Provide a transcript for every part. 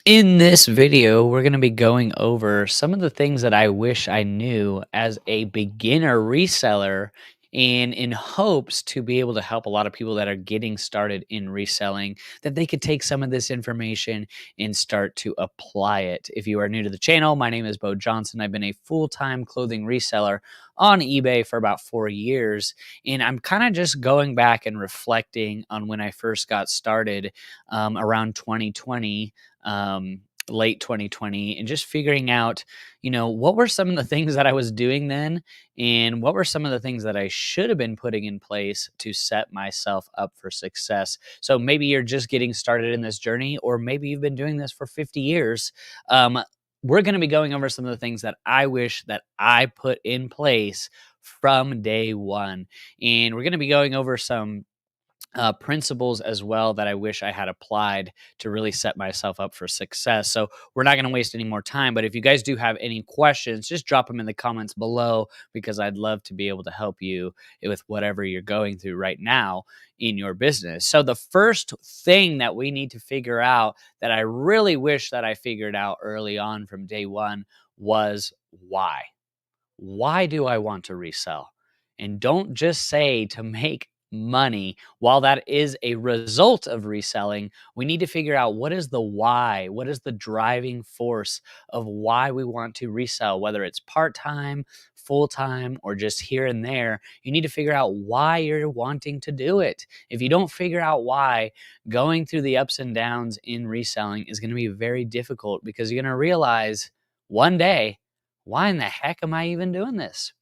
In this video, we're going to be going over some of the things that I wish I knew as a beginner reseller, and in hopes to be able to help a lot of people that are getting started in reselling, that they could take some of this information and start to apply it. If you are new to the channel, my name is Bo Johnson. I've been a full-time clothing reseller on eBay for about 4 years, and I'm kind of just going back and reflecting on when I first got started around 2020, late 2020, and just figuring out, what were some of the things that I was doing then, and what were some of the things that I should have been putting in place to set myself up for success. So maybe you're just getting started in this journey, or maybe you've been doing this for 50 years. We're going to be going over some of the things that I wish that I put in place from day one. And we're going to be going over some principles as well that I wish I had applied to really set myself up for success. So we're not going to waste any more time. But if you guys do have any questions, just drop them in the comments below, because I'd love to be able to help you with whatever you're going through right now in your business. So the first thing that we need to figure out, that I really wish that I figured out early on from day one, was why. Why do I want to resell? And don't just say to make money. While that is a result of reselling, we need to figure out, what is the why? What is the driving force of why we want to resell, whether it's part-time, full-time, or just here and there. You need to figure out why you're wanting to do it. If you don't figure out why, going through the ups and downs in reselling is going to be very difficult, because you're going to realize one day, why in the heck am I even doing this?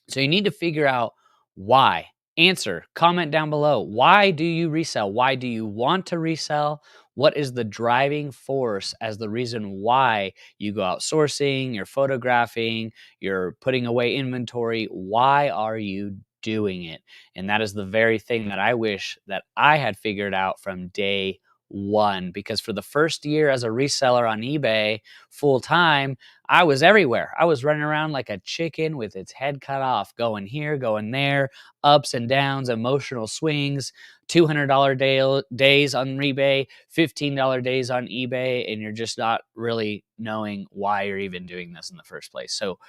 So you need to figure out why. Answer, comment down below. Why do you resell? Why do you want to resell? What is the driving force as the reason why you go out sourcing, you're photographing, you're putting away inventory? Why are you doing it? And that is the very thing that I wish that I had figured out from day one, because for the first year as a reseller on eBay full time, I was everywhere. I was running around like a chicken with its head cut off, going here, going there, ups and downs, emotional swings, days on eBay, $15 days on eBay, and you're just not really knowing why you're even doing this in the first place. So,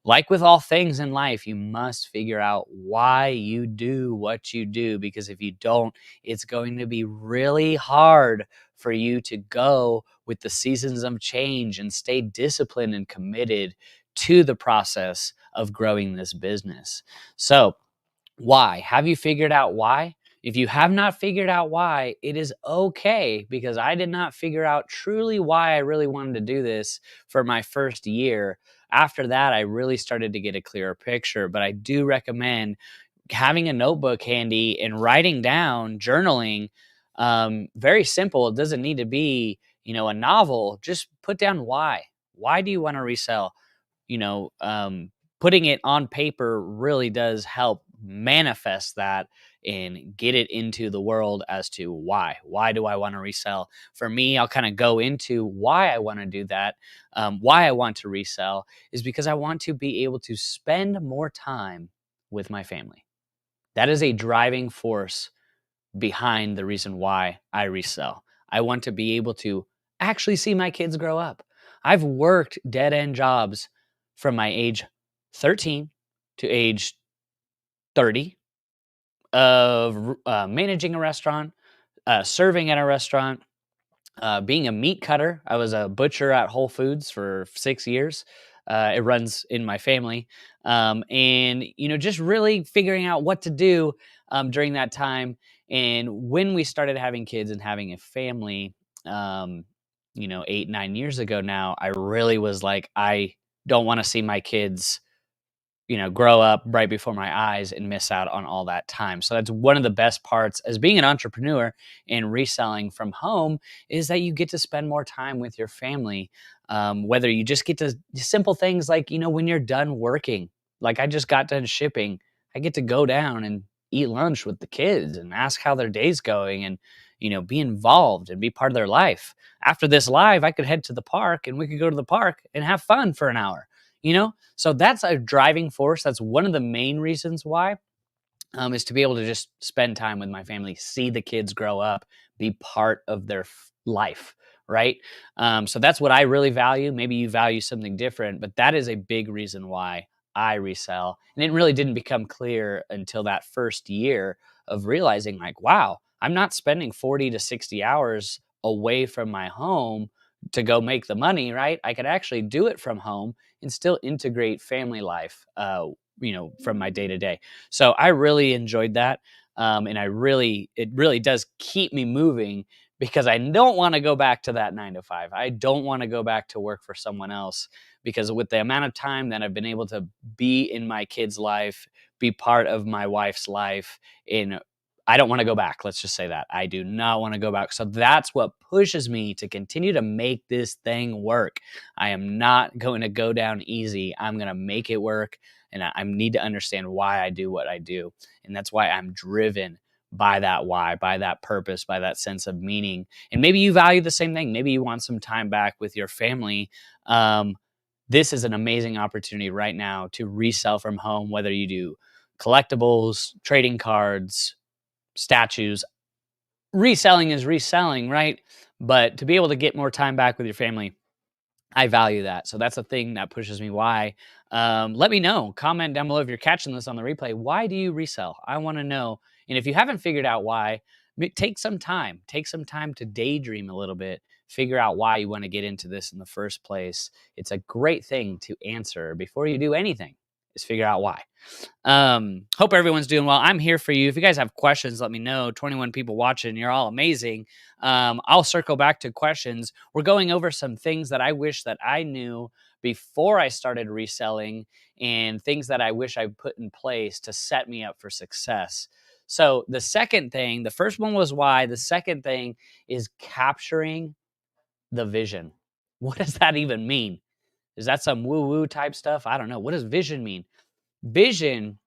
like with all things in life, you must figure out why you do what you do, because if you don't, it's going to be really hard for you to go with the seasons of change and stay disciplined and committed to the process of growing this business. So, why? Have you figured out why? If you have not figured out why, it is okay, because I did not figure out truly why I really wanted to do this for my first year. After that, I really started to get a clearer picture, but I do recommend having a notebook handy and writing down, journaling. Very simple. It doesn't need to be, a novel. Just put down why. Why do you want to resell? you know, um, Putting it on paper really does help manifest that and get it into the world as to why. Why do I want to resell? For me, I'll kind of go into why I want to do that. Why I want to resell is because I want to be able to spend more time with my family. That is a driving force behind the reason why I resell. I want to be able to actually see my kids grow up. I've worked dead end jobs from my age 13 to age 30 of managing a restaurant, serving at a restaurant, being a meat cutter. I was a butcher at Whole Foods for 6 years. It runs in my family. And, just really figuring out what to do during that time. And when we started having kids and having a family, 8, 9 years ago now, I really was like, I don't want to see my kids grow up right before my eyes and miss out on all that time. So that's one of the best parts as being an entrepreneur and reselling from home, is that you get to spend more time with your family. Whether you just get to simple things like, when you're done working, like I just got done shipping, I get to go down and eat lunch with the kids and ask how their day's going, and, be involved and be part of their life. After this live, I could head to the park and we could go to the park and have fun for an hour, so that's a driving force. That's one of the main reasons why, is to be able to just spend time with my family, see the kids grow up, be part of their life, right? So that's what I really value. Maybe you value something different, but that is a big reason why I resell. And it really didn't become clear until that first year of realizing, like, wow, I'm not spending 40 to 60 hours away from my home to go make the money, right? I could actually do it from home and still integrate family life, from my day to day. So I really enjoyed that. And it really does keep me moving because I don't want to go back to that 9 to 5. I don't want to go back to work for someone else because with the amount of time that I've been able to be in my kid's life, be part of my wife's life, in I don't want to go back. Let's just say that. I do not want to go back. So that's what pushes me to continue to make this thing work. I am not going to go down easy. I'm going to make it work. And I need to understand why I do what I do. And that's why I'm driven by that why, by that purpose, by that sense of meaning. And maybe you value the same thing. Maybe you want some time back with your family. This is an amazing opportunity right now to resell from home, whether you do collectibles, trading cards, statues. Reselling is reselling, right? But to be able to get more time back with your family, I value that. So that's a thing that pushes me. Why? Let me know. Comment down below if you're catching this on the replay. Why do you resell? I want to know. And if you haven't figured out why, take some time. Take some time to daydream a little bit. Figure out why you want to get into this in the first place. It's a great thing to answer before you do anything. Is figure out why. Hope everyone's doing well. I'm here for you. If you guys have questions, let me know. 21 people watching. You're all amazing. I'll circle back to questions. We're going over some things that I wish that I knew before I started reselling and things that I wish I put in place to set me up for success. So the second thing, the first one was why. The second thing is capturing the vision. What does that even mean? Is that some woo-woo type stuff? I don't know. What does vision mean? Vision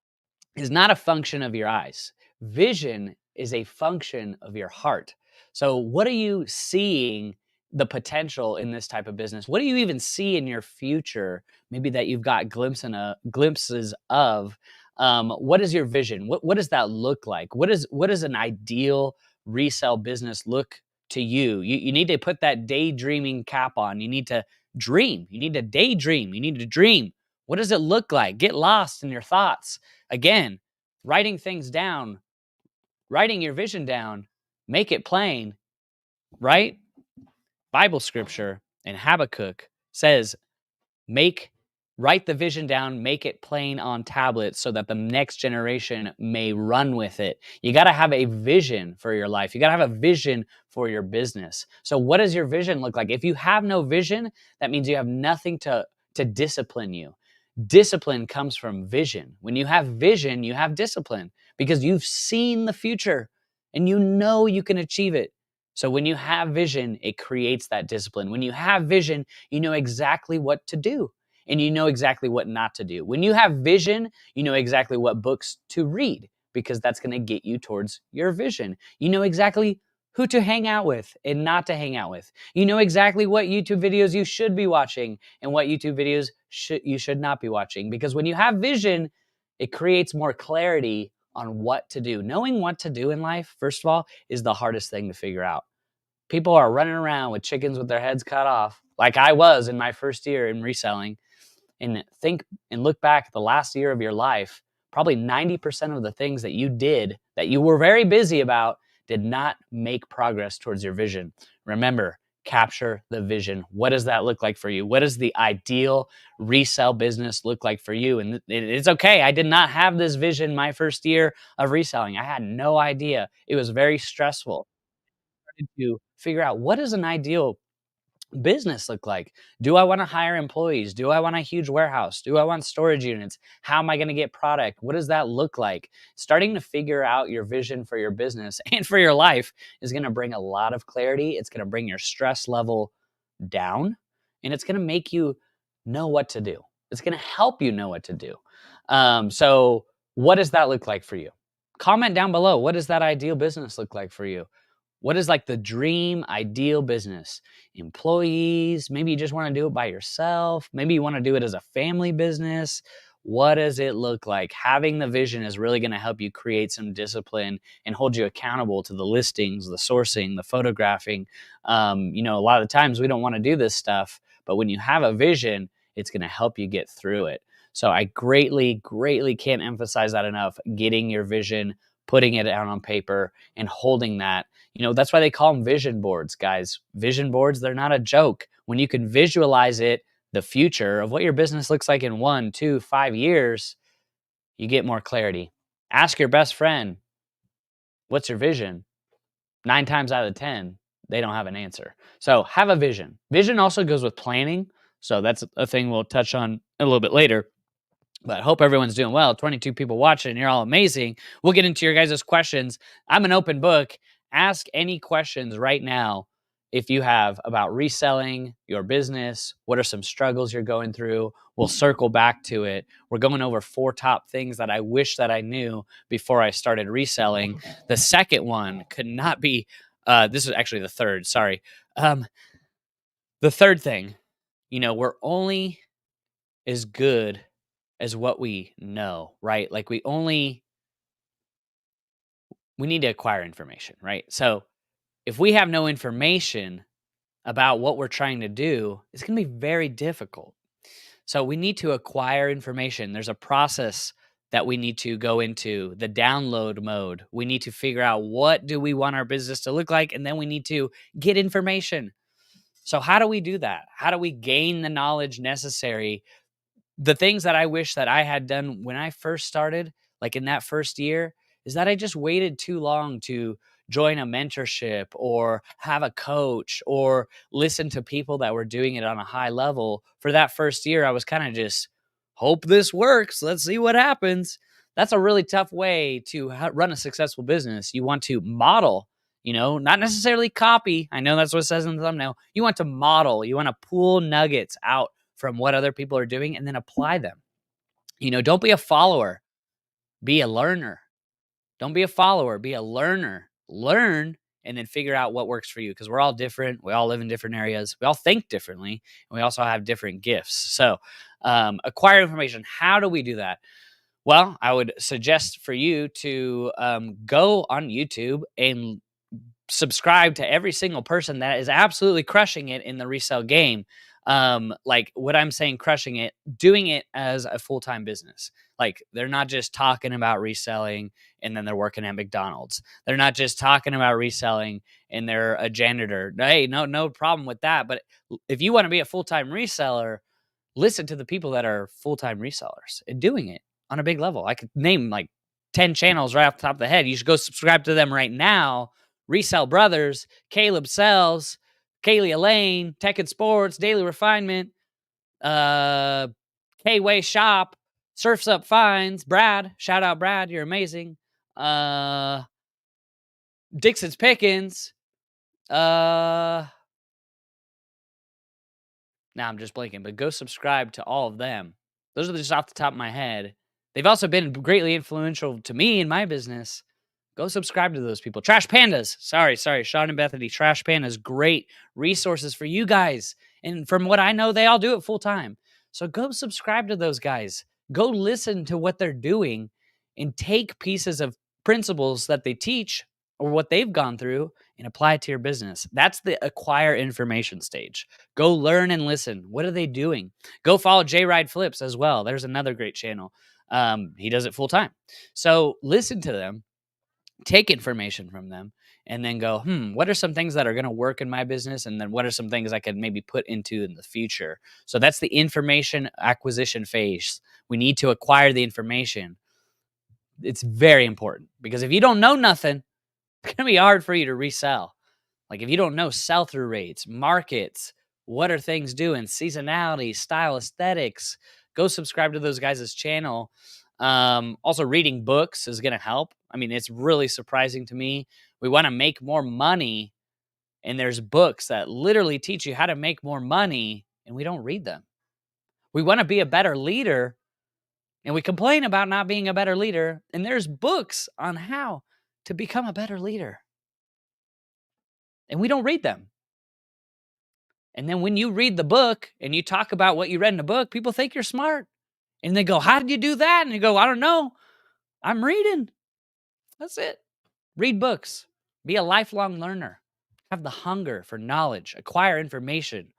is not a function of your eyes. Vision is a function of your heart. So, what are you seeing the potential in this type of business? What do you even see in your future? Maybe that you've got glimpses of. What is your vision? What does that look like? What is an ideal resale business look to you? You need to put that daydreaming cap on. You need to dream. You need to daydream. You need to dream. What does it look like? Get lost in your thoughts. Again, writing things down, writing your vision down, make it plain, right? Bible scripture in Habakkuk says, write the vision down, make it plain on tablets so that the next generation may run with it. You got to have a vision for your life. You got to have a vision for your business. So what does your vision look like? If you have no vision, that means you have nothing to discipline you. Discipline comes from vision. When you have vision, you have discipline because you've seen the future and you know you can achieve it. So when you have vision, it creates that discipline. When you have vision, you know exactly what to do and you know exactly what not to do. When you have vision, you know exactly what books to read because that's going to get you towards your vision. You know exactly who to hang out with and not to hang out with. You know exactly what YouTube videos you should be watching and what YouTube videos you should not be watching. Because when you have vision, it creates more clarity on what to do. Knowing what to do in life, first of all, is the hardest thing to figure out. People are running around with chickens with their heads cut off, like I was in my first year in reselling. And think and look back at the last year of your life, probably 90% of the things that you did that you were very busy about did not make progress towards your vision. Remember, capture the vision. What does that look like for you? What does the ideal resale business look like for you? And it's okay. I did not have this vision my first year of reselling. I had no idea. It was very stressful. I started to figure out what is an ideal business look like? Do I want to hire employees? Do I want a huge warehouse? Do I want storage units? How am I going to get product? What does that look like? Starting to figure out your vision for your business and for your life is going to bring a lot of clarity. It's going to bring your stress level down and it's going to make you know what to do. It's going to help you know what to do. So what does that look like for you? Comment down below. What does that ideal business look like for you? What is like the dream ideal business? Employees? Maybe you just want to do it by yourself. Maybe you want to do it as a family business. What does it look like? Having the vision is really going to help you create some discipline and hold you accountable to the listings, the sourcing, the photographing. A lot of the times we don't want to do this stuff, but when you have a vision, it's going to help you get through it. So I greatly, greatly can't emphasize that enough. Getting your vision, putting it down on paper, and holding that. That's why they call them vision boards, guys. Vision boards, they're not a joke. When you can visualize it, the future of what your business looks like in 1, 2, 5 years, you get more clarity. Ask your best friend, what's your vision? 9 times out of 10, they don't have an answer. So have a vision. Vision also goes with planning. So that's a thing we'll touch on a little bit later. But I hope everyone's doing well. 22 people watching. You're all amazing. We'll get into your guys' questions. I'm an open book. Ask any questions right now if you have about reselling your business. What are some struggles you're going through? We'll circle back to it. We're going over 4 top things that I wish that I knew before I started reselling. The second one could not be, this is actually the third, sorry. The third thing, we're only as good as what we know, right? Like we need to acquire information, right? So if we have no information about what we're trying to do, it's going to be very difficult. So we need to acquire information. There's a process that we need to go into, the download mode. We need to figure out what do we want our business to look like, and then we need to get information. So how do we do that? How do we gain the knowledge necessary? The things that I wish that I had done when I first started, like in that first year, is that I just waited too long to join a mentorship or have a coach or listen to people that were doing it on a high level. For that first year, I was kind of just hope this works. Let's see what happens. That's a really tough way to run a successful business. You want to model, not necessarily copy. I know that's what it says in the thumbnail. You want to model. You want to pull nuggets out from what other people are doing and then apply them. Don't be a follower, be a learner. Don't be a follower, be a learner. Learn and then figure out what works for you, because we're all different. We all live in different areas. We all think differently, and we also have different gifts. So acquire information. How do we do that? Well, I would suggest for you to go on YouTube and subscribe to every single person that is absolutely crushing it in the resale game. Like what I'm saying, crushing it, doing it as a full-time business. Like they're not just talking about reselling and then they're working at McDonald's. They're not just talking about reselling and they're a janitor. Hey, no problem with that. But if you want to be a full-time reseller, listen to the people that are full-time resellers and doing it on a big level. I could name like 10 channels right off the top of the head. You should go subscribe to them right now. Resell Brothers, Caleb Sells, Kaylee Elaine, Tech and Sports, Daily Refinement, K-Way Shop, Surfs Up Finds, Brad, shout out Brad, you're amazing. Dixon's Pickens, now I'm just blanking, but go subscribe to all of them. Those are just off the top of my head. They've also been greatly influential to me in my business. Go subscribe to those people. Trash Pandas. Sorry. Sean and Bethany. Trash Pandas. Great resources for you guys. And from what I know, they all do it full time. So go subscribe to those guys. Go listen to what they're doing and take pieces of principles that they teach or what they've gone through and apply it to your business. That's the acquire information stage. Go learn and listen. What are they doing? Go follow J Ride Flips as well. There's another great channel. He does it full time. So listen to them. Take information from them and then go, what are some things that are going to work in my business? And then what are some things I could maybe put into in the future? So that's the information acquisition phase. We need to acquire the information. It's very important because if you don't know nothing, it's going to be hard for you to resell. Like if you don't know sell-through rates, markets, what are things doing, seasonality, style, aesthetics, go subscribe to those guys' channel. Also reading books is going to help. I mean, it's really surprising to me. We want to make more money, and there's books that literally teach you how to make more money, and we don't read them. We want to be a better leader, and we complain about not being a better leader, and there's books on how to become a better leader, and we don't read them. And then when you read the book and you talk about what you read in the book, people think you're smart. And they go, how did you do that? And you go, I don't know. I'm reading. That's it. Read books. Be a lifelong learner. Have the hunger for knowledge. Acquire information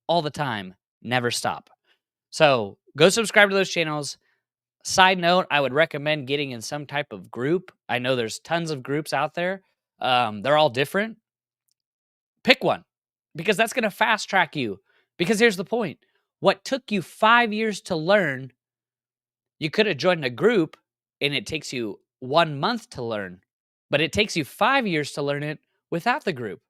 all the time. Never stop. So go subscribe to those channels. Side note, I would recommend getting in some type of group. I know there's tons of groups out there. They're all different. Pick one because that's going to fast track you. Because here's the point. What took you 5 years to learn, you could have joined a group and it takes you 1 month to learn, but it takes you 5 years to learn it without the group.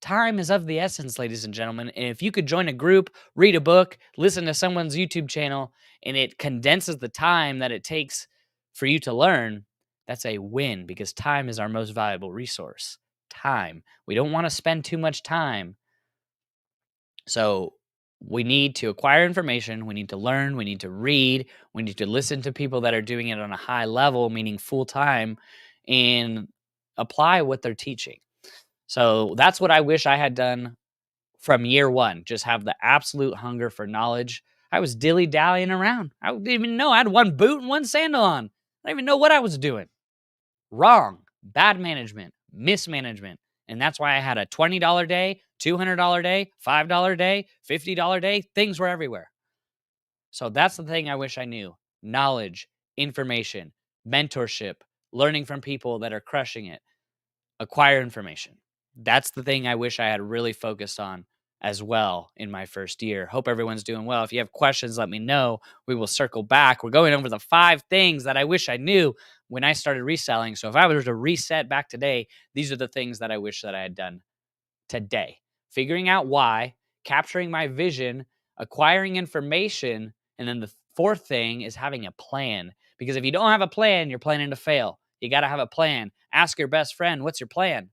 Time is of the essence, ladies and gentlemen. And if you could join a group, read a book, listen to someone's YouTube channel, and it condenses the time that it takes for you to learn, that's a win because time is our most valuable resource. Time. We don't want to spend too much time. So we need to acquire information. We need to learn. We need to read. We need to listen to people that are doing it on a high level, meaning full time, and apply what they're teaching. So that's what I wish I had done from year one. Just have the absolute hunger for knowledge. I was dilly-dallying around. I didn't even know. I had one boot and one sandal on. I didn't even know what I was doing. Wrong. Bad management. Mismanagement. And that's why I had a $20 day, $200 day, $5 day, $50 day. Things were everywhere. So that's the thing I wish I knew. Knowledge, information, mentorship, learning from people that are crushing it. Acquire information. That's the thing I wish I had really focused on as well in my first year. Hope everyone's doing well. If you have questions, let me know. We will circle back. We're going over the 5 things that I wish I knew when I started reselling. So if I was to reset back today, these are the things that I wish that I had done today. Figuring out why, capturing my vision, acquiring information, and then the 4th thing is having a plan. Because if you don't have a plan, you're planning to fail. You got to have a plan. Ask your best friend, what's your plan?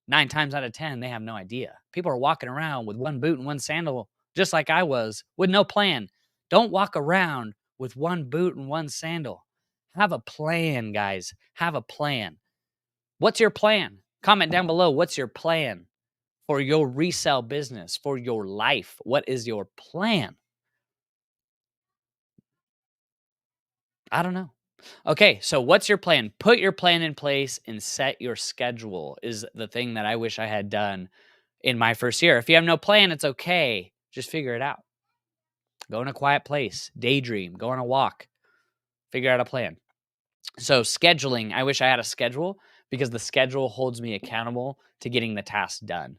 9 times out of 10, they have no idea. People are walking around with one boot and one sandal, just like I was, with no plan. Don't walk around with one boot and one sandal. Have a plan, guys. Have a plan. What's your plan? Comment down below. What's your plan for your resale business, for your life? What is your plan? I don't know. Okay, so what's your plan? Put your plan in place and set your schedule is the thing that I wish I had done in my first year. If you have no plan, it's okay. Just figure it out. Go in a quiet place, daydream, go on a walk, figure out a plan. So scheduling, I wish I had a schedule because the schedule holds me accountable to getting the task done.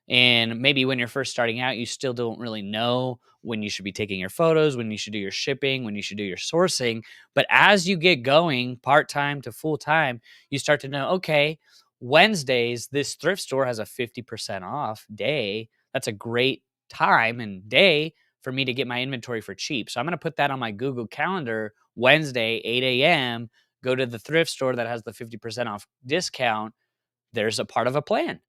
And maybe when you're first starting out, you still don't really know when you should be taking your photos, when you should do your shipping, when you should do your sourcing. But as you get going part-time to full-time, you start to know, okay, Wednesdays, this thrift store has a 50% off day. That's a great time and day for me to get my inventory for cheap. So I'm going to put that on my Google Calendar, Wednesday, 8 a.m., go to the thrift store that has the 50% off discount. There's a part of a plan.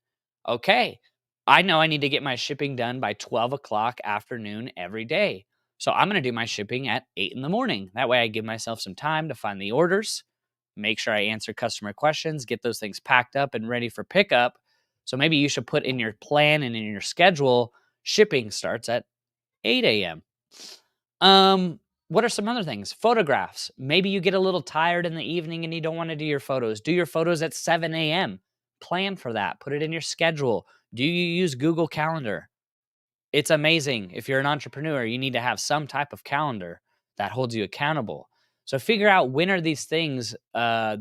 Okay, I know I need to get my shipping done by 12 o'clock afternoon every day. So I'm going to do my shipping at 8 in the morning. That way I give myself some time to find the orders, make sure I answer customer questions, get those things packed up and ready for pickup. So maybe you should put in your plan and in your schedule, shipping starts at 8 a.m. What are some other things? Photographs. Maybe you get a little tired in the evening and you don't want to do your photos. Do your photos at 7 a.m. Plan for that. Put it in your schedule. Do you use Google Calendar? It's amazing. If you're an entrepreneur, you need to have some type of calendar that holds you accountable. So figure out when are these things are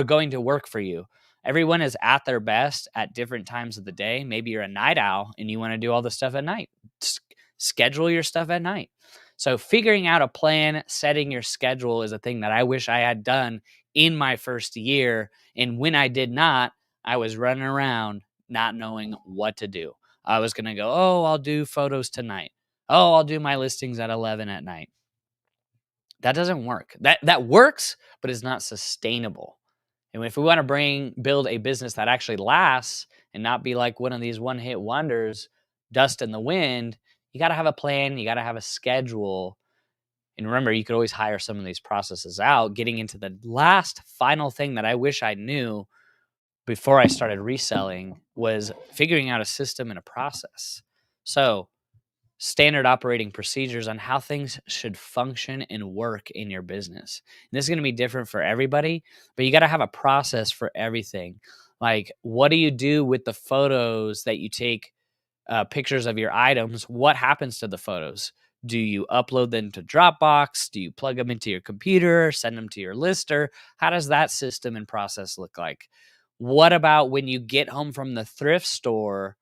going to work for you. Everyone is at their best at different times of the day. Maybe you're a night owl and you want to do all the stuff at night. Schedule your stuff at night. So figuring out a plan, setting your schedule is a thing that I wish I had done in my first year. And when I did not, I was running around not knowing what to do. I was going to go, oh, I'll do photos tonight. Oh, I'll do my listings at 11 at night. That doesn't work. That works, but is not sustainable. And if we want to build a business that actually lasts and not be like one of these one-hit wonders, dust in the wind, you got to have a plan. You got to have a schedule. And remember, you could always hire some of these processes out. Getting into the last final thing that I wish I knew before I started reselling was figuring out a system and a process. So standard operating procedures on how things should function and work in your business. And this is going to be different for everybody, but you got to have a process for everything. Like, what do you do with the photos that you take, pictures of your items? What happens to the photos? Do you upload them to Dropbox? Do you plug them into your computer, send them to your lister? How does that system and process look like? What about when you get home from the thrift store?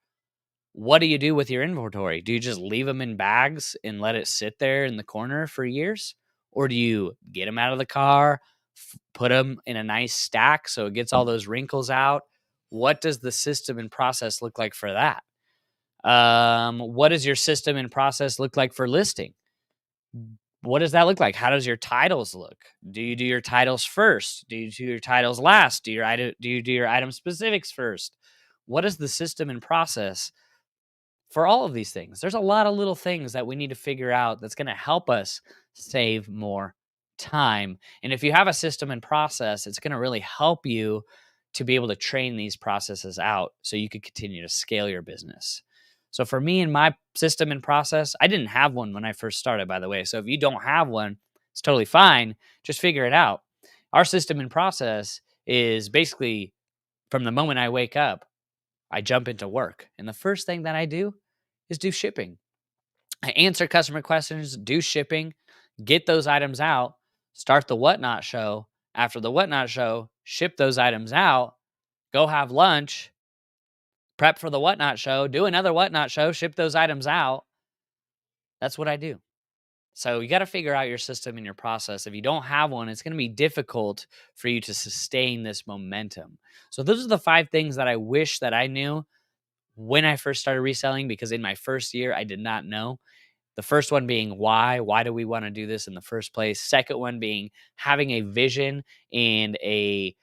What do you do with your inventory? Do you just leave them in bags and let it sit there in the corner for years? Or do you get them out of the car, put them in a nice stack so it gets all those wrinkles out? What does the system and process look like for that? What does your system and process look like for listing? What does that look like? How does your titles look? Do you do your titles first? Do you do your titles last? Do you do your item specifics first? What is the system and process for all of these things? There's a lot of little things that we need to figure out that's going to help us save more time. And if you have a system and process, it's going to really help you to be able to train these processes out so you could continue to scale your business. So for me and my system and process, I didn't have one when I first started, by the way. So if you don't have one, it's totally fine. Just figure it out. Our system and process is basically from the moment I wake up, I jump into work. And the first thing that I do is do shipping. I answer customer questions, do shipping, get those items out, start the whatnot show. After the whatnot show, ship those items out, go have lunch, prep for the whatnot show, do another whatnot show, ship those items out. That's what I do. So you got to figure out your system and your process. If you don't have one, it's going to be difficult for you to sustain this momentum. So those are the 5 things that I wish that I knew when I first started reselling, because in my first year, I did not know. The first one being why. Why do we want to do this in the first place? Second one being having a vision and a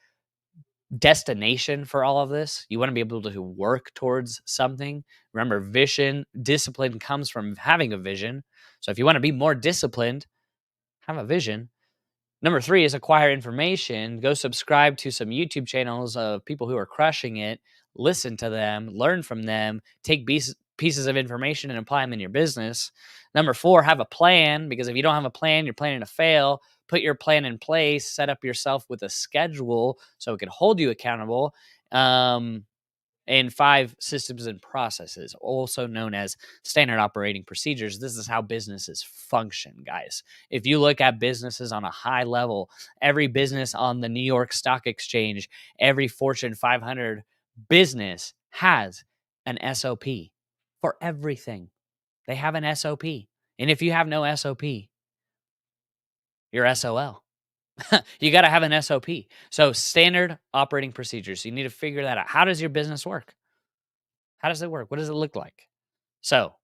destination for all of this. You want to be able to work towards something. Remember, vision, discipline comes from having a vision. So if you want to be more disciplined, have a vision. Number 3 is acquire information. Go subscribe to some YouTube channels of people who are crushing it. Listen to them, learn from them, take pieces of information and apply them in your business. Number 4, have a plan, because if you don't have a plan, you're planning to fail. Put your plan in place, set up yourself with a schedule so it can hold you accountable. And 5, systems and processes, also known as standard operating procedures. This is how businesses function, guys. If you look at businesses on a high level, every business on the New York Stock Exchange, every Fortune 500 business has an SOP for everything. They have an SOP. And if you have no SOP, you're SOL. You got to have an SOP. So standard operating procedures. You need to figure that out. How does your business work? How does it work? What does it look like? So,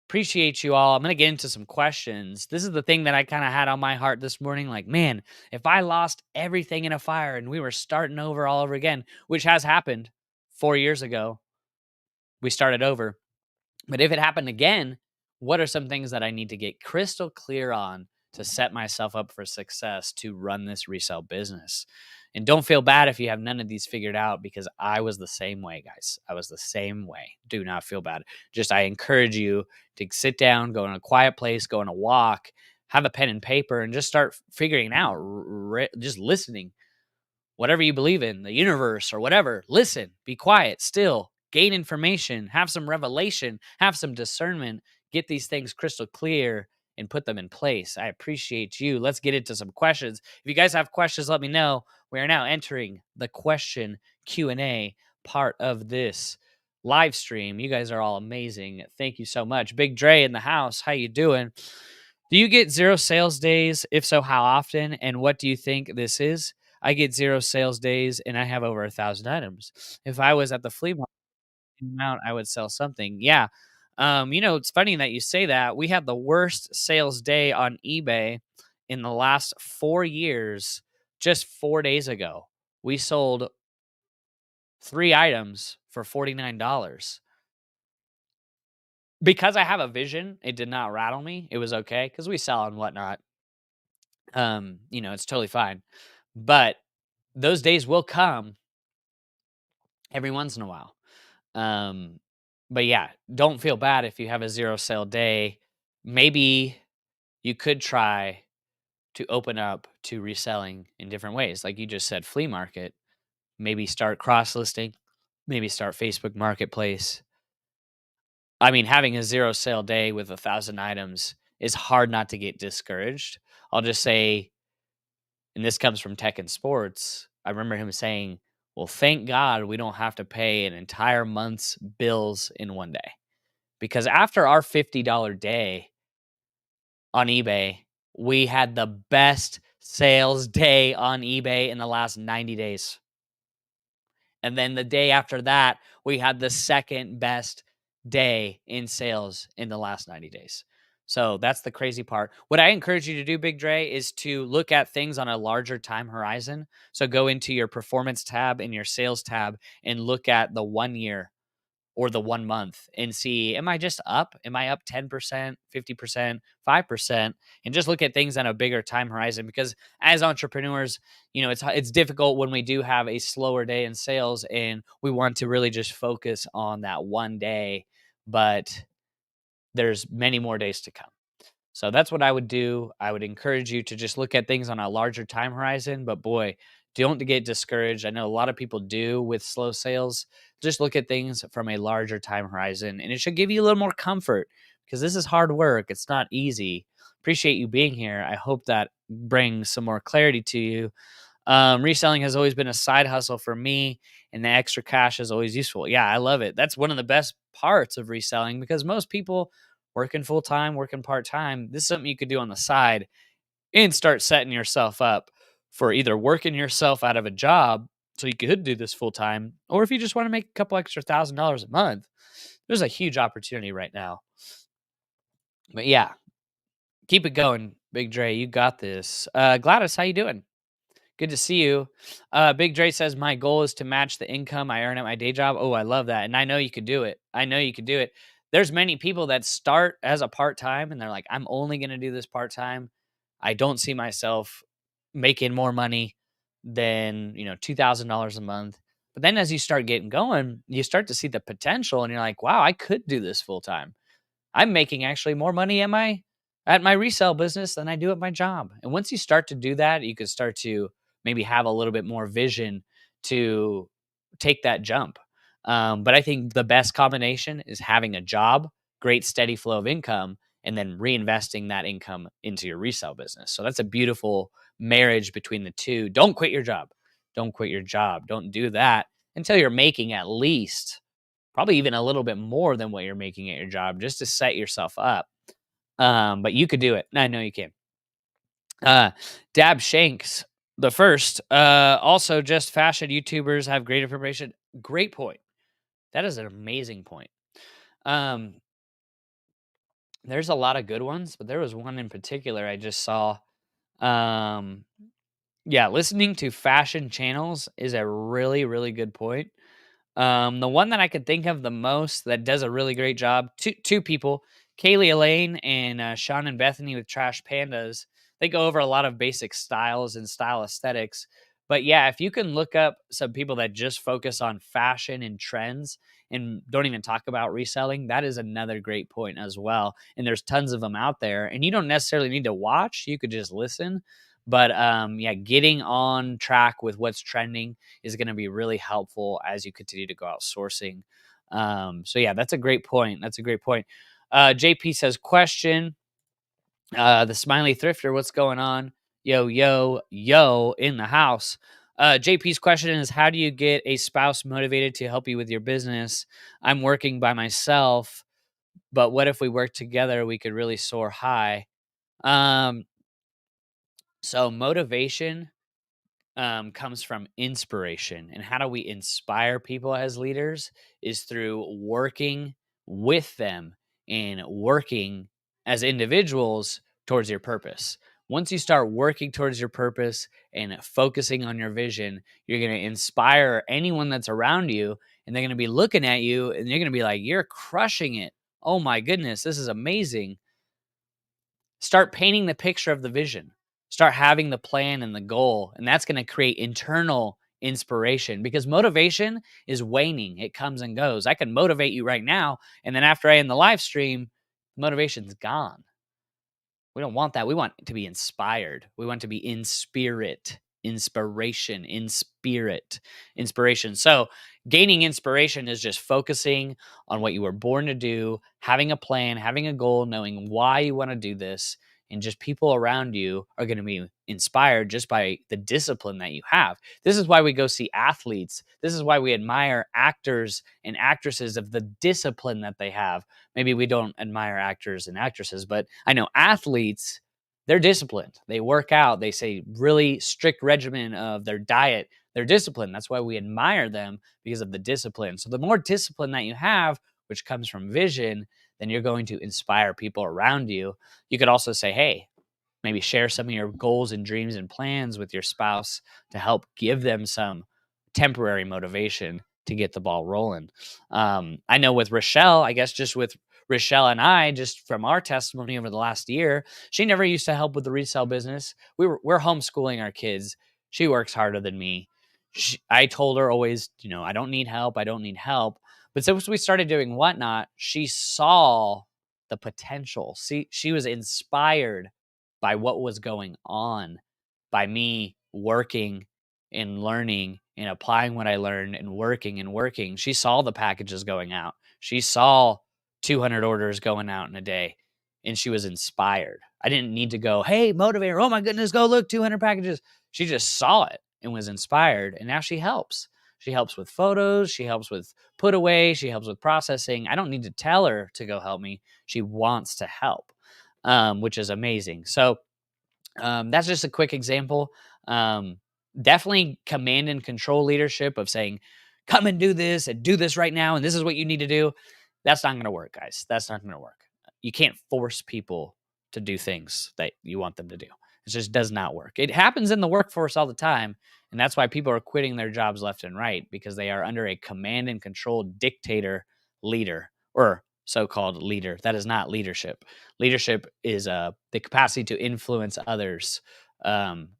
appreciate you all. I'm going to get into some questions. This is the thing that I kind of had on my heart this morning. Like, man, if I lost everything in a fire and we were starting over all over again, which has happened 4 years ago, we started over. But if it happened again, what are some things that I need to get crystal clear on to set myself up for success to run this resale business? And don't feel bad if you have none of these figured out, because I was the same way, guys. I was the same way. Do not feel bad. Just, I encourage you to sit down, go in a quiet place, go on a walk, have a pen and paper, and just start figuring out, just listening. Whatever you believe in, the universe or whatever, listen, be quiet, still, gain information, have some revelation, have some discernment, get these things crystal clear and put them in place. I appreciate you. Let's get into some questions. If you guys have questions, let me know. We are now entering the question Q&A part of this live stream. You guys are all amazing. Thank you so much. Big Dre in the house. How you doing? Do you get 0 sales days? If so, how often? And what do you think this is? I get 0 sales days and I have over 1,000 items. If I was at the flea market amount, I would sell something. Yeah. It's funny that you say that. We had the worst sales day on eBay in the last 4 years. Just 4 days ago, we sold 3 items for $49. Because I have a vision, it did not rattle me. It was okay because we sell and whatnot. It's totally fine. But those days will come every once in a while. But yeah, don't feel bad if you have a 0 sale day. Maybe you could try to open up to reselling in different ways. Like you just said, flea market, maybe start cross listing, maybe start Facebook Marketplace. I mean, having a 0 sale day with 1,000 items is hard not to get discouraged. I'll just say, and this comes from tech and sports. I remember him saying, well, thank God we don't have to pay an entire month's bills in one day. Because after our $50 day on eBay, we had the best sales day on eBay in the last 90 days. And then the day after that, we had the second best day in sales in the last 90 days. So that's the crazy part. What I encourage you to do, Big Dre, is to look at things on a larger time horizon. So go into your performance tab and your sales tab and look at the 1 year or the 1 month and see, am I just up? Am I up 10%, 50%, 5%? And just look at things on a bigger time horizon, because as entrepreneurs, it's difficult when we do have a slower day in sales and we want to really just focus on that one day, but there's many more days to come. So that's what I would do. I would encourage you to just look at things on a larger time horizon. But boy, don't get discouraged. I know a lot of people do with slow sales. Just look at things from a larger time horizon, and it should give you a little more comfort, because this is hard work. It's not easy. Appreciate you being here. I hope that brings some more clarity to you. Reselling has always been a side hustle for me, and the extra cash is always useful. Yeah, I love it. That's one of the best parts of reselling, because most people working full time, working part time, this is something you could do on the side and start setting yourself up for either working yourself out of a job so you could do this full time, or if you just want to make a couple extra $1,000 a month, there's a huge opportunity right now. But yeah, keep it going, Big Dre. You got this. Gladys, how you doing? Good to see you. Big Dre says, my goal is to match the income I earn at my day job. Oh, I love that. And I know you could do it. I know you could do it. There's many people that start as a part-time and they're like, I'm only going to do this part-time. I don't see myself making more money than, $2,000 a month. But then as you start getting going, you start to see the potential and you're like, wow, I could do this full-time. I'm making actually more money at my resale business than I do at my job. And once you start to do that, you could start to maybe have a little bit more vision to take that jump. But I think the best combination is having a job, great steady flow of income, and then reinvesting that income into your resale business. So that's a beautiful marriage between the two. Don't quit your job. Don't quit your job. Don't do that until you're making at least probably even a little bit more than what you're making at your job, just to set yourself up. But you could do it. I know you can. Dab Shanks, the first. Also, just fashion YouTubers have great information. Great point. That is an amazing point. Um, there's a lot of good ones, but there was one in particular I just saw. Um, yeah, listening to fashion channels is a really, really good point. The one that I could think of the most that does a really great job, two people, Kaylee Elaine and Sean and Bethany with Trash Pandas. They go over a lot of basic styles and style aesthetics. But yeah, if you can look up some people that just focus on fashion and trends and don't even talk about reselling, that is another great point as well. And there's tons of them out there. And you don't necessarily need to watch, you could just listen. But yeah, getting on track with what's trending is going to be really helpful as you continue to go out sourcing. So yeah, that's a great point. That's a great point. JP says, question, the smiley thrifter, what's going on? Yo, yo, yo, in the house. JP's question is, how do you get a spouse motivated to help you with your business? I'm working by myself, but what if we work together? We could really soar high. Um, so motivation comes from inspiration. And how do we inspire people as leaders is through working with them and working as individuals towards your purpose. Once you start working towards your purpose and focusing on your vision, you're going to inspire anyone that's around you, and they're going to be looking at you and you're going to be like, you're crushing it. Oh my goodness, this is amazing. Start painting the picture of the vision. Start having the plan and the goal, and that's going to create internal inspiration, because motivation is waning. It comes and goes. I can motivate you right now, and then after I end the live stream, motivation's gone. We don't want that. We want to be inspired. We want to be in spirit, inspiration, in spirit, inspiration. So, gaining inspiration is just focusing on what you were born to do, having a plan, having a goal, knowing why you want to do this, and just people around you are going to be inspired just by the discipline that you have. This is why we go see athletes. This is why we admire actors and actresses of the discipline that they have. Maybe we don't admire actors and actresses, but I know athletes, they're disciplined. They work out. They say really strict regimen of their diet. They're disciplined. That's why we admire them, because of the discipline. So the more discipline that you have, which comes from vision, then you're going to inspire people around you. You could also say, hey, maybe share some of your goals and dreams and plans with your spouse to help give them some temporary motivation to get the ball rolling. I know with Rochelle, I guess just with Rochelle and I, just from our testimony over the last year, she never used to help with the resale business. We're homeschooling our kids. She works harder than me. I told her always, I don't need help. I don't need help. But since we started doing Whatnot, she saw the potential. See, she was inspired by what was going on, by me working and learning and applying what I learned and working and working. She saw the packages going out. She saw 200 orders going out in a day, and she was inspired. I didn't need to go, hey, motivator, oh my goodness, go look, 200 packages. She just saw it and was inspired, and now she helps. She helps with photos. She helps with put away. She helps with processing. I don't need to tell her to go help me. She wants to help, which is amazing. So that's just a quick example. Definitely command and control leadership of saying, come and do this right now. And this is what you need to do. That's not going to work, guys. That's not going to work. You can't force people to do things that you want them to do. It just does not work. It happens in the workforce all the time. And that's why people are quitting their jobs left and right, because they are under a command and control dictator leader, or so-called leader. That is not leadership. Leadership is the capacity to influence others,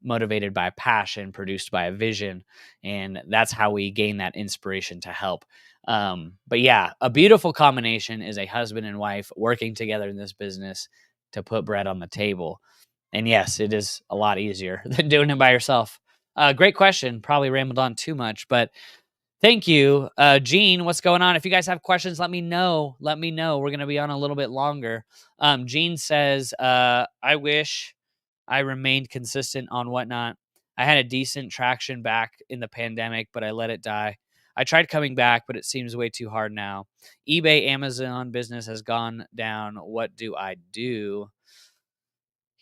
motivated by passion, produced by a vision, and that's how we gain that inspiration to help. But yeah, a beautiful combination is a husband and wife working together in this business to put bread on the table. And yes, it is a lot easier than doing it by yourself. Great question. Probably rambled on too much, but thank you. Gene, what's going on? If you guys have questions, let me know. Let me know. We're going to be on a little bit longer. Gene says, I wish I remained consistent on Whatnot. I had a decent traction back in the pandemic, but I let it die. I tried coming back, but it seems way too hard now. eBay, Amazon business has gone down. What do I do?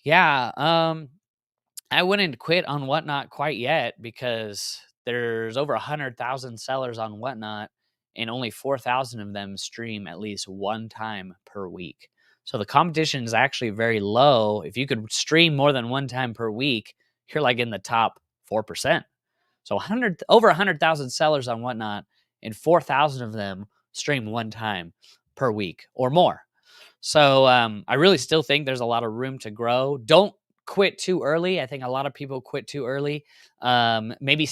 Yeah, I wouldn't quit on Whatnot quite yet, because there's over 100,000 sellers on Whatnot, and only 4,000 of them stream at least one time per week. So the competition is actually very low. If you could stream more than one time per week, you're like in the top 4%. So over 100,000 sellers on Whatnot, and 4,000 of them stream one time per week or more. So I really still think there's a lot of room to grow. Don't quit too early. I think a lot of people quit too early. Maybe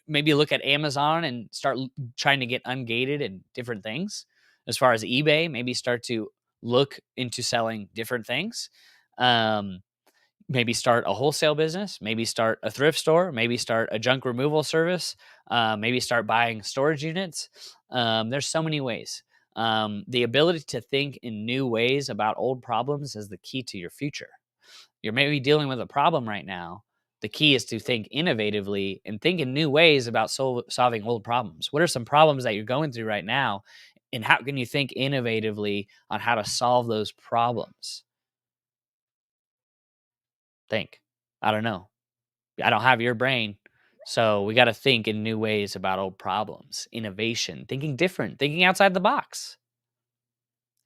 look at Amazon and start trying to get ungated in different things. As far as eBay, maybe start to look into selling different things. Maybe start a wholesale business, maybe start a thrift store, maybe start a junk removal service, maybe start buying storage units. There's so many ways. The ability to think in new ways about old problems is the key to your future. You're maybe dealing with a problem right now. The key is to think innovatively and think in new ways about solving old problems. What are some problems that you're going through right now? And how can you think innovatively on how to solve those problems? Think. I don't know. I don't have your brain. So we got to think in new ways about old problems, innovation, thinking different, thinking outside the box.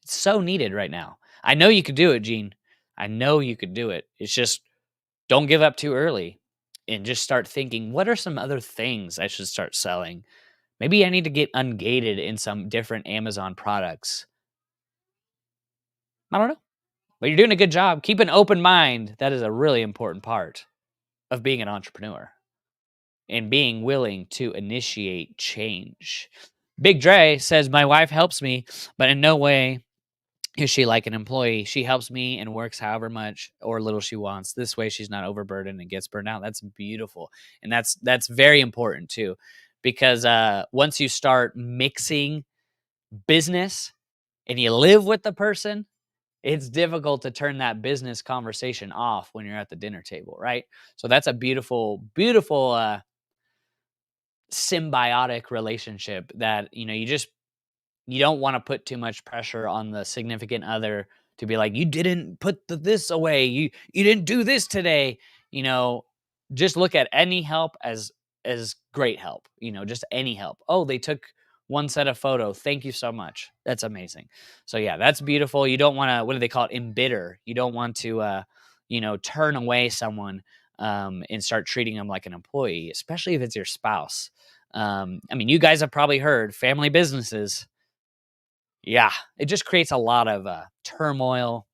It's so needed right now. I know you could do it, Gene. I know you could do it. It's just don't give up too early, and just start thinking, what are some other things I should start selling? Maybe I need to get ungated in some different Amazon products. I don't know. But you're doing a good job. Keep an open mind. That is a really important part of being an entrepreneur. and being willing to initiate change. Big Dre says, my wife helps me, but in no way is she like an employee. She helps me and works however much or little she wants. This way she's not overburdened and gets burned out. That's beautiful. And that's very important too. Because once you start mixing business and you live with the person, it's difficult to turn that business conversation off when you're at the dinner table, right? So that's a beautiful, beautiful symbiotic relationship that you don't want to put too much pressure on the significant other to be like, you didn't put this away, you didn't do this today. you know just look at any help as great help. Just any help. Oh, they took one set of photo, thank you so much, that's amazing. So yeah, that's beautiful. You don't want to, what do they call it, embitter. You don't want to turn away someone and start treating them like an employee, especially if it's your spouse. I mean, you guys have probably heard family businesses. Yeah, it just creates a lot of turmoil,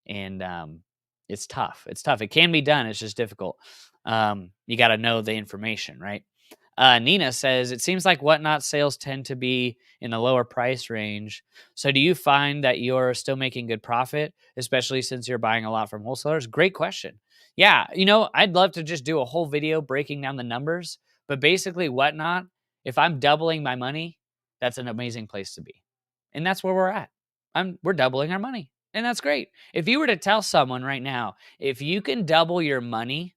and it's tough. It's tough. It can be done. It's just difficult. You got to know the information, right? Nina says, it seems like Whatnot sales tend to be in the lower price range. So do you find that you're still making good profit, especially since you're buying a lot from wholesalers? Great question. Yeah, I'd love to just do a whole video breaking down the numbers, but basically Whatnot, if I'm doubling my money, that's an amazing place to be. And that's where we're at. We're doubling our money. And that's great. If you were to tell someone right now, if you can double your money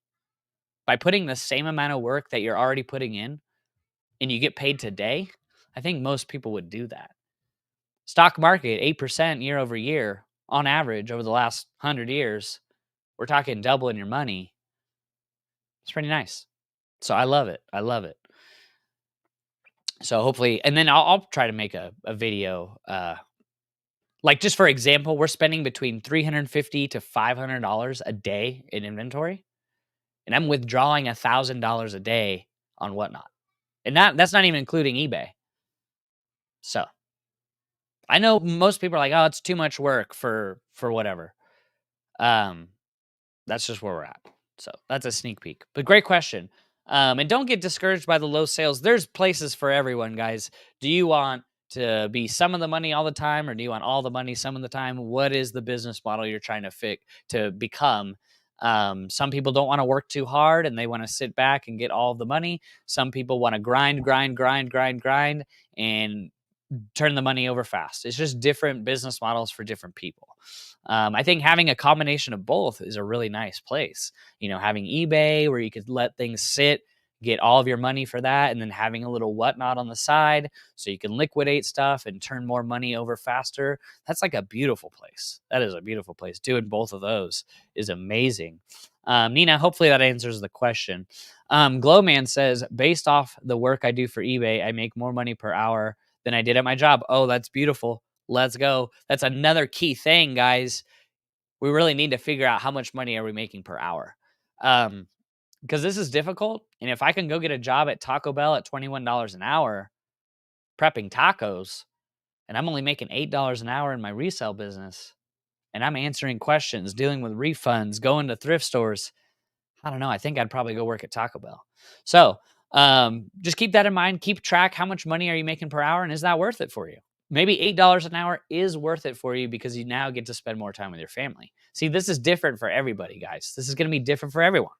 by putting the same amount of work that you're already putting in and you get paid today, I think most people would do that. Stock market, 8% year over year on average over the last 100 years. We're talking doubling your money. It's pretty nice. So I love it. I love it. So hopefully, and then I'll try to make a video. Like, just for example, we're spending between $350 to $500 a day in inventory, and I'm withdrawing $1,000 a day on Whatnot. And that's not even including eBay. So I know most people are like, oh, it's too much work for whatever. That's just where we're at. So that's a sneak peek. But great question. And don't get discouraged by the low sales. There's places for everyone, guys. Do you want to be some of the money all the time, or do you want all the money some of the time? What is the business model you're trying to become? Some people don't want to work too hard and they want to sit back and get all of the money. Some people want to grind, and turn the money over fast. It's just different business models for different people. I think having a combination of both is a really nice place. Having eBay where you could let things sit, get all of your money for that, and then having a little Whatnot on the side so you can liquidate stuff and turn more money over faster. That's like a beautiful place. That is a beautiful place. Doing both of those is amazing. Nina, hopefully that answers the question. Glowman says, based off the work I do for eBay, I make more money per hour than I did at my job. Oh, that's beautiful. Let's go. That's another key thing, guys. We really need to figure out how much money are we making per hour. Because this is difficult. And if I can go get a job at Taco Bell at $21 an hour, prepping tacos, and I'm only making $8 an hour in my resale business, and I'm answering questions, dealing with refunds, going to thrift stores, I don't know. I think I'd probably go work at Taco Bell. So just keep that in mind. Keep track. How much money are you making per hour? And is that worth it for you? Maybe $8 an hour is worth it for you because you now get to spend more time with your family. See, this is different for everybody, guys. This is going to be different for everyone.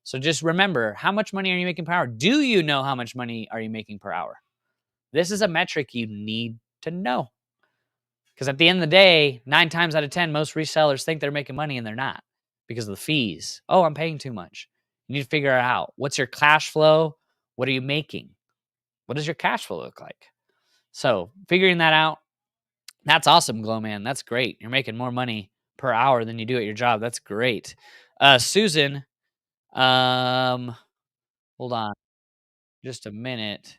So just remember, how much money are you making per hour? Do you know how much money are you making per hour? This is a metric you need to know. Because at the end of the day, 9 times out of 10, most resellers think they're making money and they're not because of the fees. Oh, I'm paying too much. You need to figure it out. What's your cash flow? What are you making? What does your cash flow look like? So figuring that out, that's awesome, Glowman. That's great. You're making more money per hour than you do at your job. That's great. Susan, hold on just a minute.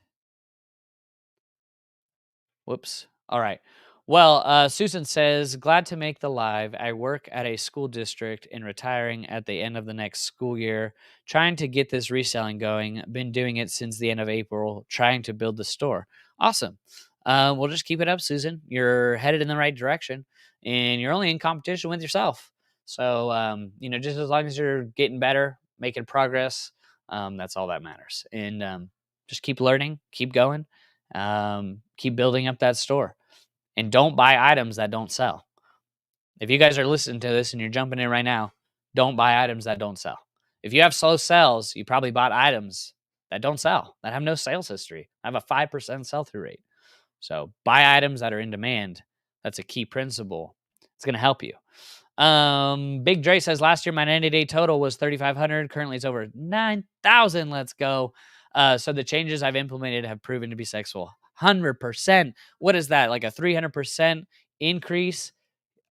Whoops. All right. Well, Susan says, glad to make the live. I work at a school district and retiring at the end of the next school year, trying to get this reselling going. Been doing it since the end of April, trying to build the store. Awesome. We'll just keep it up, Susan. You're headed in the right direction and you're only in competition with yourself. So, just as long as you're getting better, making progress, That's all that matters. And just keep learning, keep going, keep building up that store, and don't buy items that don't sell. If you guys are listening to this and you're jumping in right now, don't buy items that don't sell. If you have slow sales, you probably bought items that don't sell, that have no sales history, have a 5% sell through rate. So buy items that are in demand. That's a key principle. It's going to help you. Big Dre says last year my 90-day total was 3,500. Currently it's over 9,000. Let's go. So the changes I've implemented have proven to be successful. 100%. What is that? Like a 300% increase?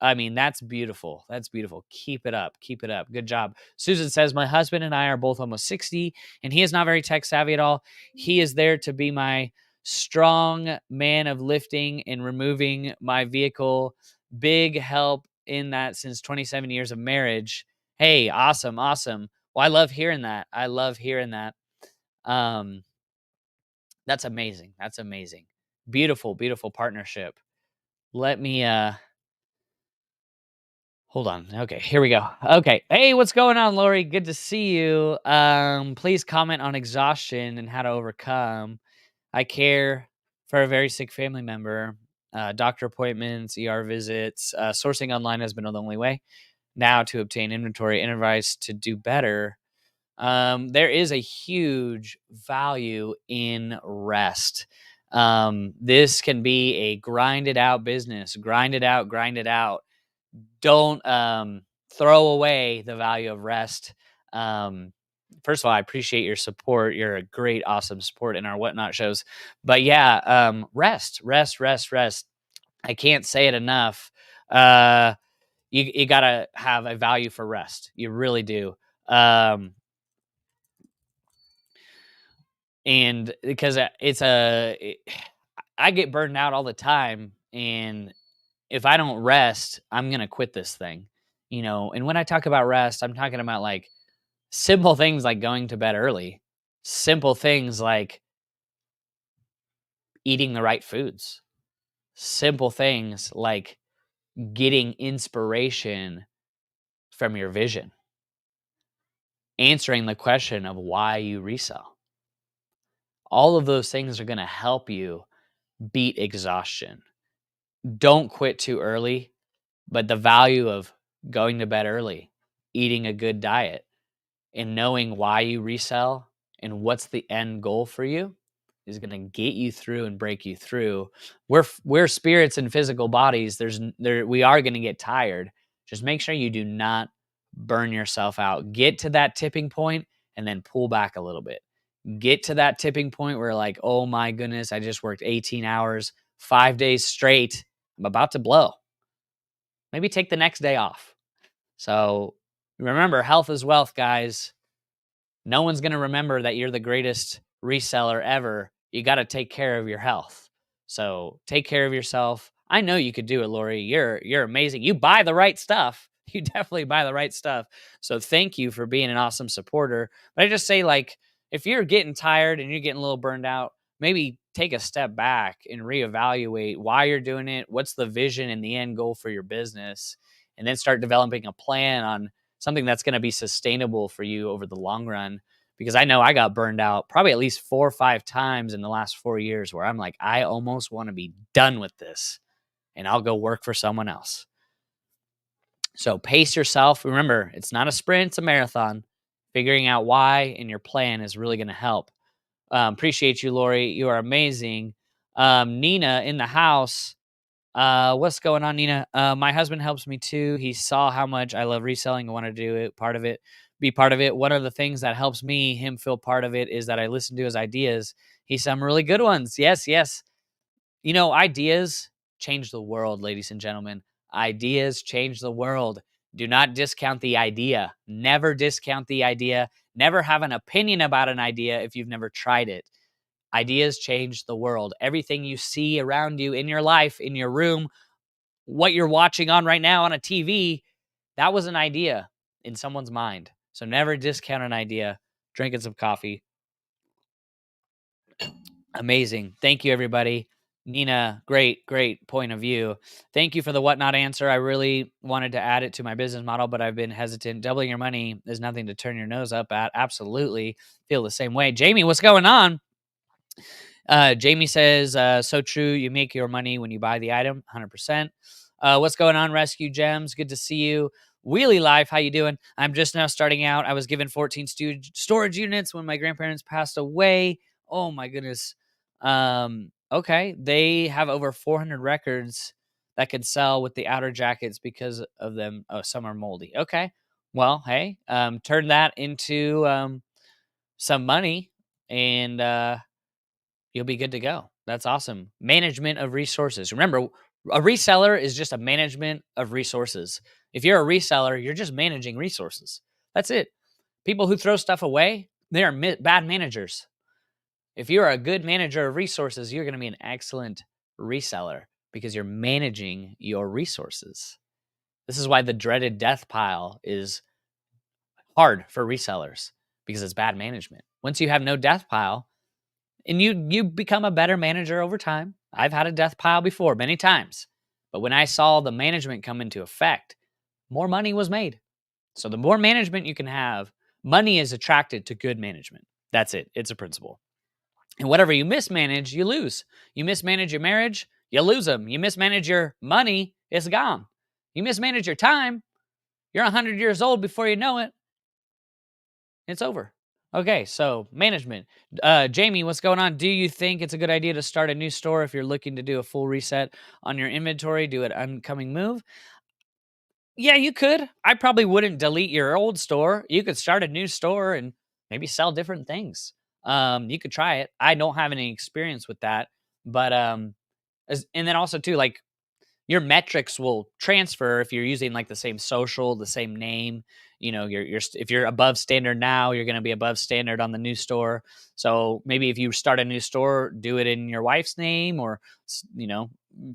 I mean, that's beautiful. That's beautiful. Keep it up. Keep it up. Good job. Susan says, my husband and I are both almost 60, and he is not very tech savvy at all. He is there to be my strong man of lifting and removing my vehicle. Big help in that since 27 years of marriage. Hey, awesome. Awesome. Well, I love hearing that. I love hearing that. Um, that's amazing. That's amazing. Beautiful, beautiful partnership. Let me, hold on. Okay, here we go. Okay. Hey, what's going on, Lori? Good to see you. Please comment on exhaustion and how to overcome. I care for a very sick family member. Doctor appointments, ER visits. Sourcing online has been the only way now to obtain inventory and advice to do better. There is a huge value in rest. This can be a grind it out business. Grind it out, grind it out. Don't throw away the value of rest. First of all, I appreciate your support. You're a great, awesome support in our whatnot shows. But yeah, rest, rest, rest, rest. I can't say it enough. You gotta have a value for rest. You really do. And because I get burned out all the time, and if I don't rest, I'm gonna quit this thing, you know. And when I talk about rest, I'm talking about like simple things like going to bed early, simple things like eating the right foods, simple things like getting inspiration from your vision, answering the question of why you resell. All of those things are gonna help you beat exhaustion. Don't quit too early, but the value of going to bed early, eating a good diet, and knowing why you resell and what's the end goal for you is going to get you through and break you through. We're spirits and physical bodies. We are going to get tired. Just make sure you do not burn yourself out. Get to that tipping point and then pull back a little bit. Get to that tipping point where like, oh my goodness, I just worked 18 hours, 5 days straight. I'm about to blow. Maybe take the next day off. So remember, health is wealth, guys. No one's going to remember that you're the greatest reseller ever. You got to take care of your health. So take care of yourself. I know you could do it, Lori. You're amazing. You buy the right stuff. You definitely buy the right stuff. So thank you for being an awesome supporter. But I just say, like, if you're getting tired and you're getting a little burned out, maybe take a step back and reevaluate why you're doing it. What's the vision and the end goal for your business? And then start developing a plan on something that's going to be sustainable for you over the long run. Because I know I got burned out probably at least 4 or 5 times in the last 4 years where I'm like, I almost want to be done with this and I'll go work for someone else. So pace yourself. Remember, it's not a sprint, it's a marathon. Figuring out why and your plan is really going to help. Appreciate you, Lori. You are amazing. Nina in the house. What's going on, Nina? My husband helps me too. He saw how much I love reselling and want to do it, be part of it. One of the things that helps him feel part of it is that I listen to his ideas. He's some really good ones. Yes, yes. You know, ideas change the world, ladies and gentlemen. Ideas change the world. Do not discount the idea. Never discount the idea. Never have an opinion about an idea if you've never tried it. Ideas change the world. Everything you see around you in your life, in your room, what you're watching on right now on a TV, that was an idea in someone's mind. So never discount an idea. Drinking some coffee. Amazing. Thank you, everybody. Nina, great point of view. Thank you for the whatnot answer. I really wanted to add it to my business model, but I've been hesitant. Doubling your money is nothing to turn your nose up at. Absolutely feel the same way. Jamie, what's going on? Jamie says, so true. You make your money when you buy the item, 100%. What's going on, Rescue Gems? Good to see you. Wheelie Life, how you doing? I'm just now starting out. I was given 14 storage units when my grandparents passed away. Oh my goodness. Okay, they have over 400 records that could sell with the outer jackets because of them. Oh, some are moldy. Okay, well, hey, turn that into some money, and you'll be good to go. That's awesome. Management of resources. Remember, a reseller is just a management of resources. If you're a reseller, you're just managing resources. That's it. People who throw stuff away, they are bad managers. If you're a good manager of resources, you're going to be an excellent reseller because you're managing your resources. This is why the dreaded death pile is hard for resellers because it's bad management. Once you have no death pile, and you become a better manager over time. I've had a death pile before many times, but when I saw the management come into effect, more money was made. So the more management you can have, money is attracted to good management. That's it. It's a principle. And whatever you mismanage, you lose. You mismanage your marriage, you lose them. You mismanage your money, it's gone. You mismanage your time, you're 100 years old before you know it. It's over. Okay, so management. Jamie, what's going on? Do you think it's a good idea to start a new store if you're looking to do a full reset on your inventory, do an upcoming move? Yeah, you could. I probably wouldn't delete your old store. You could start a new store and maybe sell different things. You could try it. I don't have any experience with that, but and then also too, like your metrics will transfer if you're using like the same social, the same name. You know, if you're above standard now, you're going to be above standard on the new store. So maybe if you start a new store, do it in your wife's name, or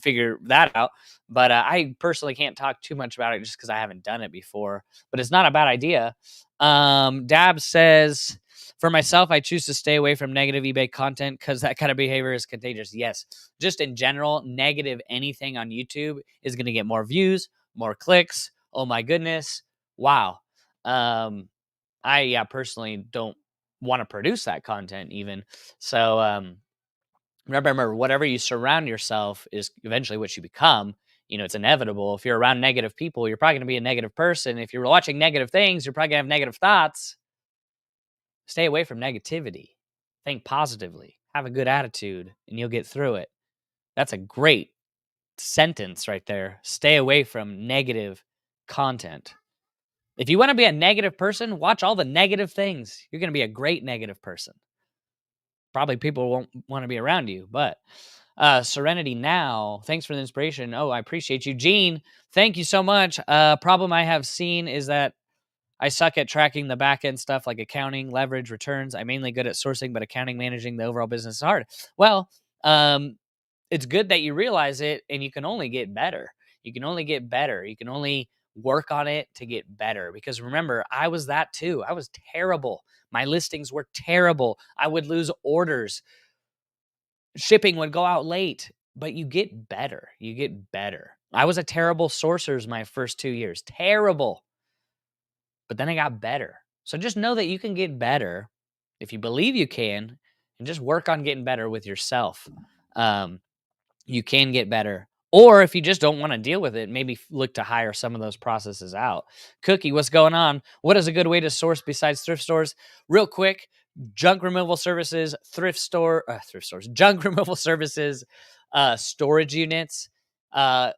figure that out. But I personally can't talk too much about it just because I haven't done it before. But it's not a bad idea. Dab says, for myself, I choose to stay away from negative eBay content because that kind of behavior is contagious. Yes, just in general, negative anything on YouTube is going to get more views, more clicks. Oh my goodness. Wow. I personally don't want to produce that content even. So remember, whatever you surround yourself is eventually what you become. You know, it's inevitable. If you're around negative people, you're probably going to be a negative person. If you're watching negative things, you're probably going to have negative thoughts. Stay away from negativity. Think positively. Have a good attitude, and you'll get through it. That's a great sentence right there. Stay away from negative content. If you want to be a negative person, watch all the negative things. You're going to be a great negative person. Probably people won't want to be around you, but Serenity Now, thanks for the inspiration. Oh, I appreciate you. Gene, thank you so much. Problem I have seen is that I suck at tracking the back end stuff like accounting, leverage, returns. I'm mainly good at sourcing, but accounting, managing the overall business is hard. Well, it's good that you realize it, and you can only get better. You can only get better. You can only work on it to get better. Because remember, I was that too. I was terrible. My listings were terrible. I would lose orders. Shipping would go out late, but you get better. You get better. I was a terrible sourcers my first 2 years. Terrible. But then I got better. So just know that you can get better if you believe you can, and just work on getting better with yourself. You can get better. Or if you just don't want to deal with it, maybe look to hire some of those processes out. Cookie, what's going on? What is a good way to source besides thrift stores? Real quick, junk removal services, thrift stores, junk removal services, storage units, uh,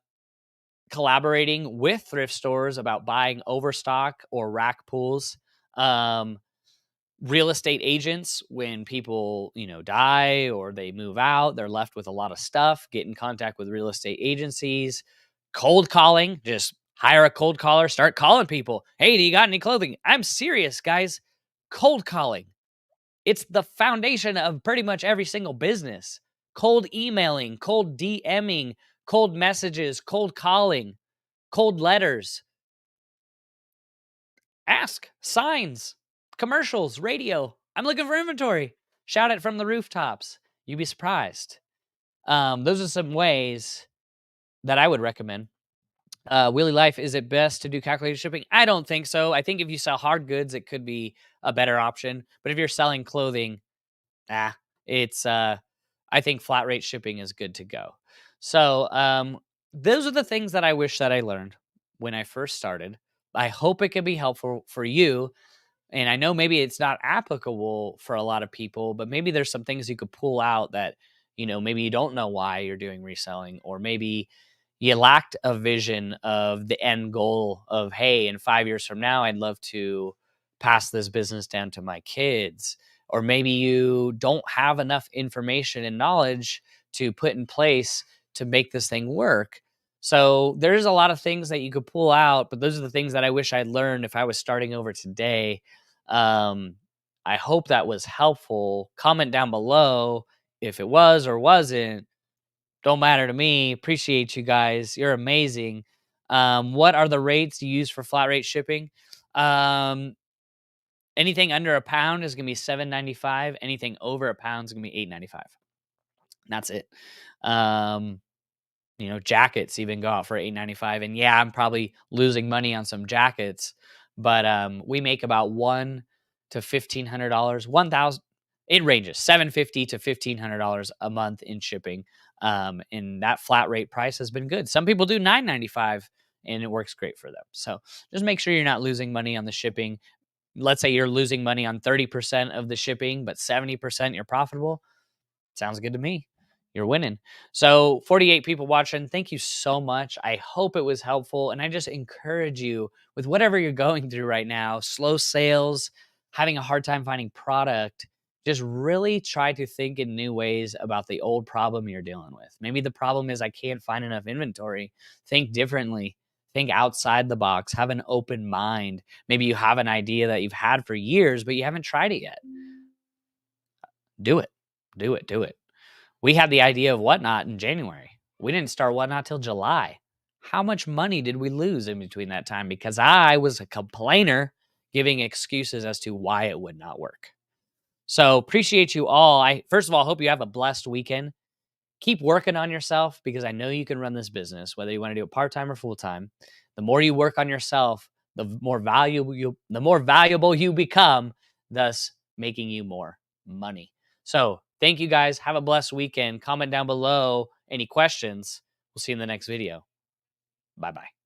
collaborating with thrift stores about buying overstock or rack pools. Um, Real estate agents, when people die or they move out, they're left with a lot of stuff. Get in contact with real estate agencies. Cold calling, just hire a cold caller, start calling people. Hey, do you got any clothing? I'm serious, guys. Cold calling, it's the foundation of pretty much every single business. Cold emailing, cold DMing, cold messages, cold calling, cold letters. Ask, signs, commercials, radio. I'm looking for inventory. Shout it from the rooftops. You'd be surprised. Those are some ways that I would recommend. Wheelie Life, is it best to do calculated shipping? I don't think so. I think if you sell hard goods, it could be a better option. But if you're selling clothing, ah, it's I think flat rate shipping is good to go. So those are the things that I wish that I learned when I first started. I hope it can be helpful for you, and I know maybe it's not applicable for a lot of people, but maybe there's some things you could pull out that, maybe you don't know why you're doing reselling, or maybe you lacked a vision of the end goal of, hey, in 5 years from now, I'd love to pass this business down to my kids. Or maybe you don't have enough information and knowledge to put in place to make this thing work. So there's a lot of things that you could pull out, but those are the things that I wish I'd learned if I was starting over today. um, I hope that was helpful. Comment down below if it was or wasn't. Don't matter to me. Appreciate you guys. You're amazing. What are the rates you use for flat rate shipping? Um, Anything under a pound is gonna be $7.95. Anything over a pound is gonna be $8.95. That's it. Um, jackets even go out for $8.95. And yeah, I'm probably losing money on some jackets, but we make about $1,000 to $1,500, 1,000. It ranges $750 to $1,500 a month in shipping. And that flat rate price has been good. Some people do $9.95 and it works great for them. So just make sure you're not losing money on the shipping. Let's say you're losing money on 30% of the shipping, but 70% you're profitable. Sounds good to me. You're winning. So 48 people watching, thank you so much. I hope it was helpful. And I just encourage you, with whatever you're going through right now, slow sales, having a hard time finding product, just really try to think in new ways about the old problem you're dealing with. Maybe the problem is I can't find enough inventory. Think differently. Think outside the box. Have an open mind. Maybe you have an idea that you've had for years, but you haven't tried it yet. Do it. Do it. Do it. We had the idea of Whatnot in January. We didn't start Whatnot till July. How much money did we lose in between that time? Because I was a complainer giving excuses as to why it would not work. So appreciate you all. I first of all hope you have a blessed weekend. Keep working on yourself, because I know you can run this business, whether you want to do it part-time or full-time. The more you work on yourself, the more valuable you become, thus making you more money. So thank you guys. Have a blessed weekend. Comment down below any questions. We'll see you in the next video. Bye-bye.